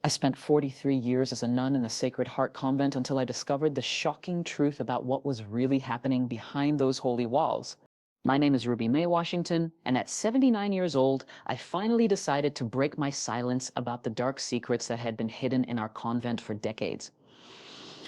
I spent 43 years as a nun in the Sacred Heart Convent until I discovered the shocking truth about what was really happening behind those holy walls. My name is Ruby Mae Washington, and at 79 years old, I finally decided to break my silence about the dark secrets that had been hidden in our convent for decades.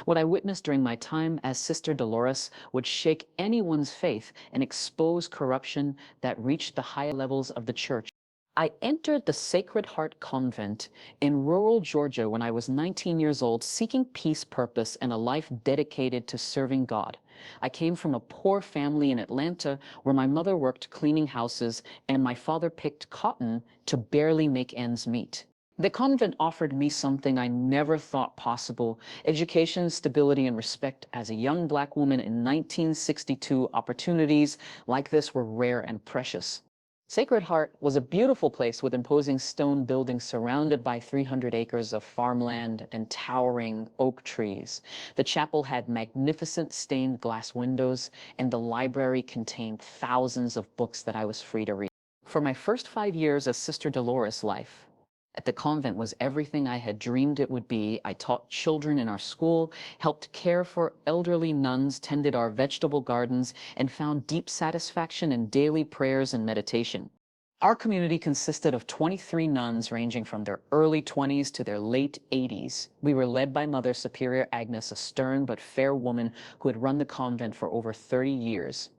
What I witnessed during my time as Sister Dolores would shake anyone's faith and expose corruption that reached the high levels of the church. I entered the Sacred Heart Convent in rural Georgia when I was 19 years old, seeking peace, purpose, and a life dedicated to serving God. I came from a poor family in Atlanta where my mother worked cleaning houses and my father picked cotton to barely make ends meet. The convent offered me something I never thought possible: education, stability, and respect. As a young Black woman in 1962, opportunities like this were rare and precious. Sacred Heart was a beautiful place with imposing stone buildings surrounded by 300 acres of farmland and towering oak trees. The chapel had magnificent stained glass windows, and the library contained thousands of books that I was free to read. For my first 5 years of Sister Dolores' life at the convent was everything I had dreamed it would be. I taught children in our school, helped care for elderly nuns, tended our vegetable gardens, and found deep satisfaction in daily prayers and meditation. Our community consisted of 23 nuns ranging from their early 20s to their late 80s. We were led by Mother Superior Agnes, a stern but fair woman who had run the convent for over 30 years.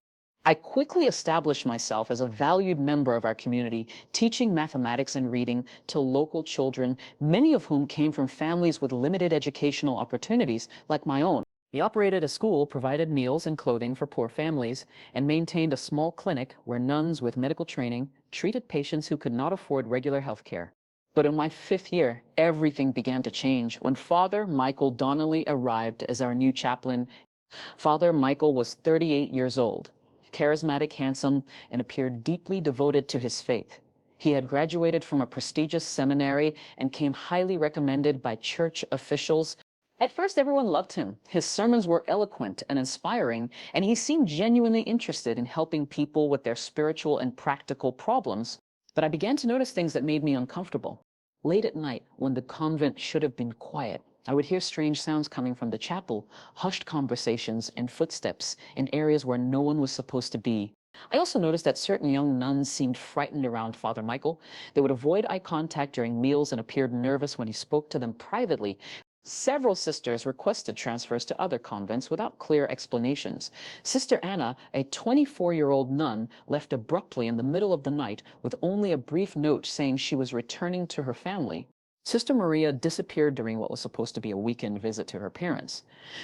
I quickly established myself as a valued member of our community, teaching mathematics and reading to local children, many of whom came from families with limited educational opportunities like my own. We operated a school, provided meals and clothing for poor families, and maintained a small clinic where nuns with medical training treated patients who could not afford regular health care. But in my 5th year, everything began to change when Father Michael Donnelly arrived as our new chaplain. Father Michael was 38 years old, charismatic, handsome, and appeared deeply devoted to his faith. He had graduated from a prestigious seminary and came highly recommended by church officials. At first, everyone loved him. His sermons were eloquent and inspiring, and he seemed genuinely interested in helping people with their spiritual and practical problems. But I began to notice things that made me uncomfortable. Late at night, when the convent should have been quiet, I would hear strange sounds coming from the chapel, hushed conversations and footsteps in areas where no one was supposed to be. I also noticed that certain young nuns seemed frightened around Father Michael. They would avoid eye contact during meals and appeared nervous when he spoke to them privately. Several sisters requested transfers to other convents without clear explanations. Sister Anna, a 24-year-old nun, left abruptly in the middle of the night with only a brief note saying she was returning to her family. Sister Maria disappeared during what was supposed to be a weekend visit to her parents.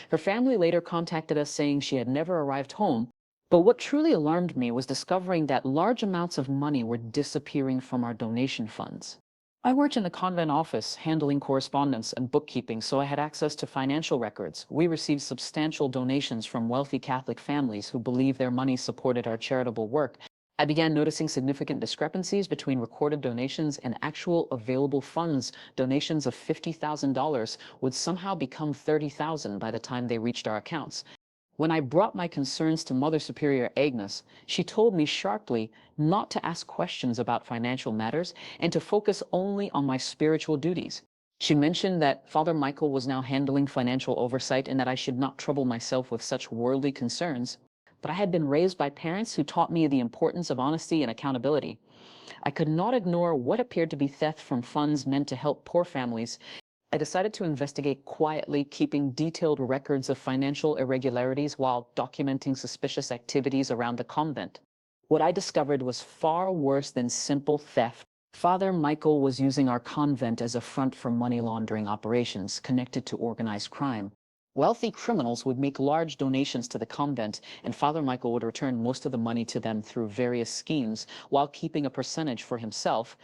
Her family later contacted us saying she had never arrived home, but what truly alarmed me was discovering that large amounts of money were disappearing from our donation funds. I worked in the convent office, handling correspondence and bookkeeping, so I had access to financial records. We received substantial donations from wealthy Catholic families who believed their money supported our charitable work. I began noticing significant discrepancies between recorded donations and actual available funds. Donations of $50,000 would somehow become $30,000 by the time they reached our accounts. When I brought my concerns to Mother Superior Agnes, she told me sharply not to ask questions about financial matters and to focus only on my spiritual duties. She mentioned that Father Michael was now handling financial oversight and that I should not trouble myself with such worldly concerns. But I had been raised by parents who taught me the importance of honesty and accountability. I could not ignore what appeared to be theft from funds meant to help poor families. I decided to investigate quietly, keeping detailed records of financial irregularities while documenting suspicious activities around the convent. What I discovered was far worse than simple theft. Father Michael was using our convent as a front for money laundering operations connected to organized crime. Wealthy criminals would make large donations to the convent, and Father Michael would return most of the money to them through various schemes, while keeping a percentage for himself.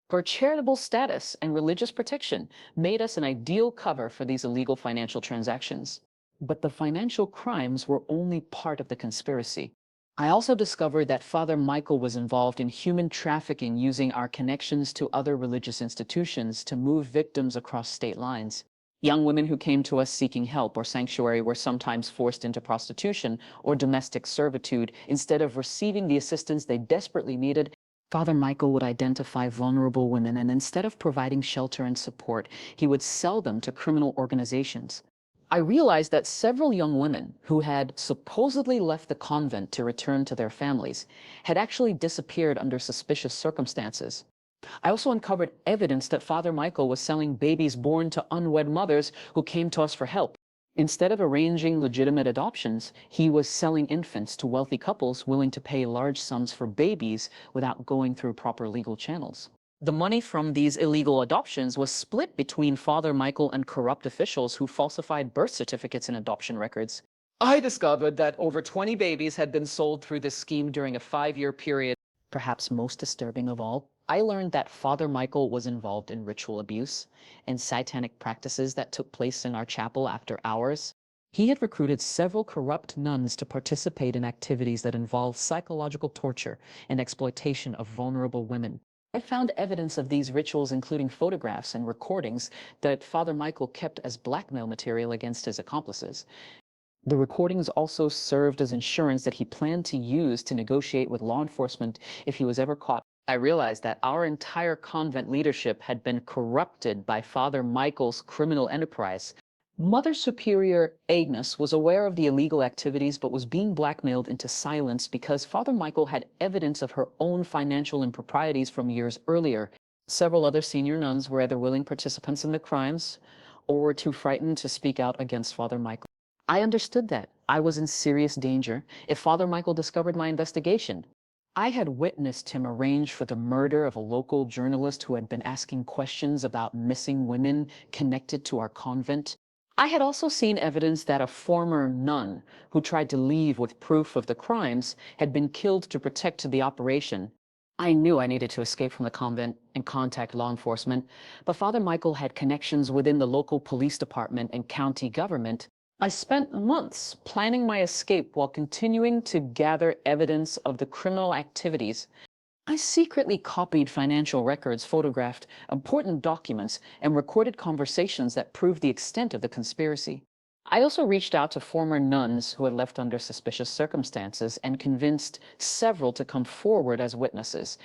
Her charitable status and religious protection made us an ideal cover for these illegal financial transactions. But the financial crimes were only part of the conspiracy. I also discovered that Father Michael was involved in human trafficking, using our connections to other religious institutions to move victims across state lines. Young women who came to us seeking help or sanctuary were sometimes forced into prostitution or domestic servitude. Instead of receiving the assistance they desperately needed, Father Michael would identify vulnerable women, and instead of providing shelter and support, he would sell them to criminal organizations. I realized that several young women who had supposedly left the convent to return to their families had actually disappeared under suspicious circumstances. I also uncovered evidence that Father Michael was selling babies born to unwed mothers who came to us for help. Instead of arranging legitimate adoptions, he was selling infants to wealthy couples willing to pay large sums for babies without going through proper legal channels. The money from these illegal adoptions was split between Father Michael and corrupt officials who falsified birth certificates and adoption records. I discovered that over 20 babies had been sold through this scheme during a 5-year period. Perhaps most disturbing of all, I learned that Father Michael was involved in ritual abuse and satanic practices that took place in our chapel after hours. He had recruited several corrupt nuns to participate in activities that involved psychological torture and exploitation of vulnerable women. I found evidence of these rituals, including photographs and recordings that Father Michael kept as blackmail material against his accomplices. The recordings also served as insurance that he planned to use to negotiate with law enforcement if he was ever caught. I realized that our entire convent leadership had been corrupted by Father Michael's criminal enterprise. Mother Superior Agnes was aware of the illegal activities but was being blackmailed into silence because Father Michael had evidence of her own financial improprieties from years earlier. Several other senior nuns were either willing participants in the crimes or were too frightened to speak out against Father Michael. I understood that I was in serious danger if Father Michael discovered my investigation. I had witnessed him arrange for the murder of a local journalist who had been asking questions about missing women connected to our convent. I had also seen evidence that a former nun who tried to leave with proof of the crimes had been killed to protect the operation. I knew I needed to escape from the convent and contact law enforcement, but Father Michael had connections within the local police department and county government. I spent months planning my escape while continuing to gather evidence of the criminal activities. I secretly copied financial records, photographed important documents, and recorded conversations that proved the extent of the conspiracy. I also reached out to former nuns who had left under suspicious circumstances and convinced several to come forward as witnesses.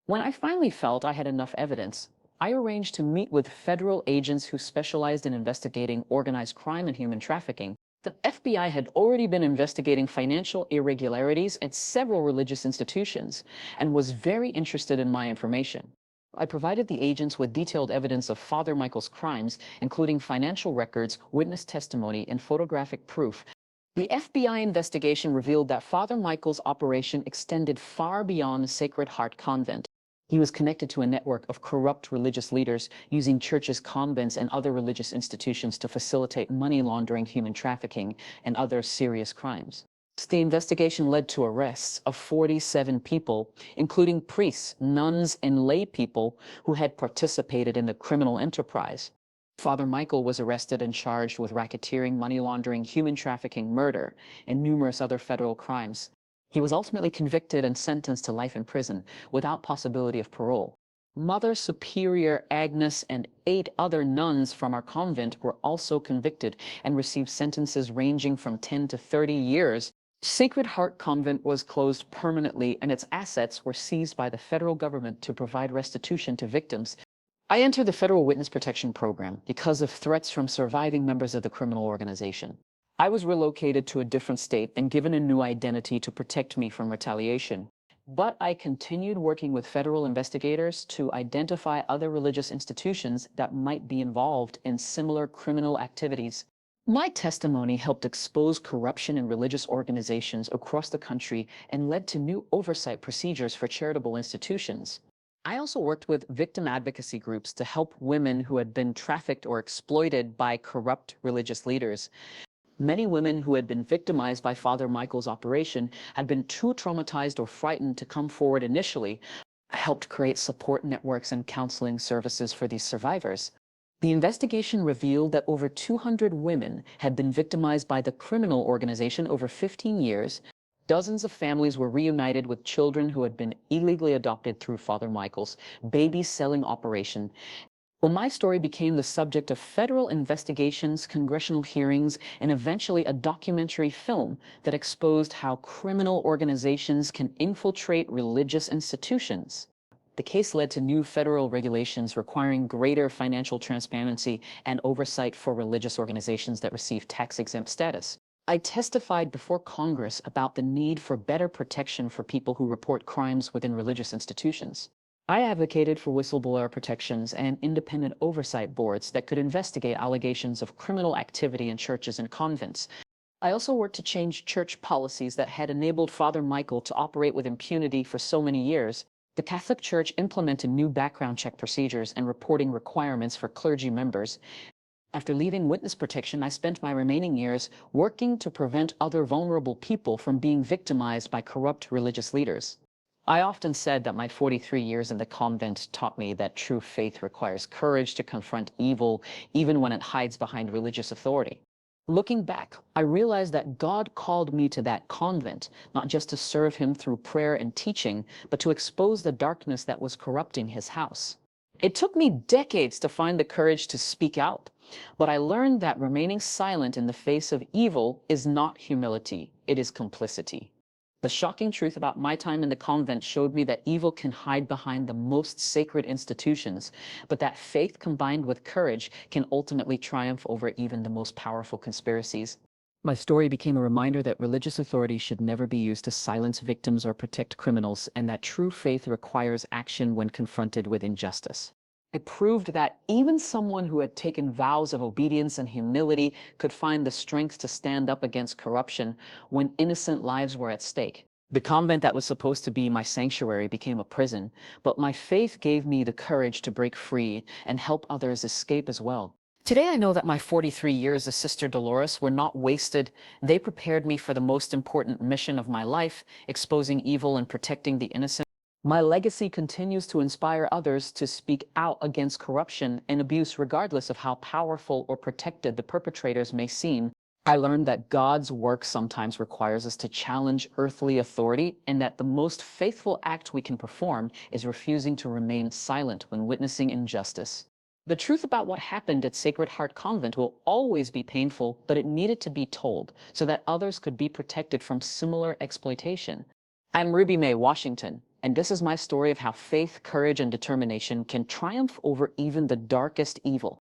When I finally felt I had enough evidence, I arranged to meet with federal agents who specialized in investigating organized crime and human trafficking. The FBI had already been investigating financial irregularities at several religious institutions and was very interested in my information. I provided the agents with detailed evidence of Father Michael's crimes, including financial records, witness testimony, and photographic proof. The FBI investigation revealed that Father Michael's operation extended far beyond Sacred Heart Convent. He was connected to a network of corrupt religious leaders using churches, convents, and other religious institutions to facilitate money laundering, human trafficking, and other serious crimes. The investigation led to arrests of 47 people, including priests, nuns, and lay people who had participated in the criminal enterprise. Father Michael was arrested and charged with racketeering, money laundering, human trafficking, murder, and numerous other federal crimes. He was ultimately convicted and sentenced to life in prison without possibility of parole. Mother Superior Agnes and 8 other nuns from our convent were also convicted and received sentences ranging from 10 to 30 years. Sacred Heart Convent was closed permanently and its assets were seized by the federal government to provide restitution to victims. I entered the Federal Witness Protection Program because of threats from surviving members of the criminal organization. I was relocated to a different state and given a new identity to protect me from retaliation. But I continued working with federal investigators to identify other religious institutions that might be involved in similar criminal activities. My testimony helped expose corruption in religious organizations across the country and led to new oversight procedures for charitable institutions. I also worked with victim advocacy groups to help women who had been trafficked or exploited by corrupt religious leaders. Many women who had been victimized by Father Michael's operation had been too traumatized or frightened to come forward initially. I helped create support networks and counseling services for these survivors. The investigation revealed that over 200 women had been victimized by the criminal organization over 15 years. Dozens of families were reunited with children who had been illegally adopted through Father Michael's baby selling operation. Well, my story became the subject of federal investigations, congressional hearings, and eventually a documentary film that exposed how criminal organizations can infiltrate religious institutions. The case led to new federal regulations requiring greater financial transparency and oversight for religious organizations that receive tax-exempt status. I testified before Congress about the need for better protection for people who report crimes within religious institutions. I advocated for whistleblower protections and independent oversight boards that could investigate allegations of criminal activity in churches and convents. I also worked to change church policies that had enabled Father Michael to operate with impunity for so many years. The Catholic Church implemented new background check procedures and reporting requirements for clergy members. After leaving witness protection, I spent my remaining years working to prevent other vulnerable people from being victimized by corrupt religious leaders. I often said that my 43 years in the convent taught me that true faith requires courage to confront evil, even when it hides behind religious authority. Looking back, I realized that God called me to that convent, not just to serve him through prayer and teaching, but to expose the darkness that was corrupting his house. It took me decades to find the courage to speak out, but I learned that remaining silent in the face of evil is not humility, it is complicity. The shocking truth about my time in the convent showed me that evil can hide behind the most sacred institutions, but that faith combined with courage can ultimately triumph over even the most powerful conspiracies. My story became a reminder that religious authority should never be used to silence victims or protect criminals, and that true faith requires action when confronted with injustice. It proved that even someone who had taken vows of obedience and humility could find the strength to stand up against corruption when innocent lives were at stake. The convent that was supposed to be my sanctuary became a prison, but my faith gave me the courage to break free and help others escape as well. Today I know that my 43 years as Sister Dolores were not wasted. They prepared me for the most important mission of my life, exposing evil and protecting the innocent. My legacy continues to inspire others to speak out against corruption and abuse regardless of how powerful or protected the perpetrators may seem. I learned that God's work sometimes requires us to challenge earthly authority, and that the most faithful act we can perform is refusing to remain silent when witnessing injustice. The truth about what happened at Sacred Heart Convent will always be painful, but it needed to be told so that others could be protected from similar exploitation. I'm Ruby Mae Washington, and this is my story of how faith, courage, and determination can triumph over even the darkest evil.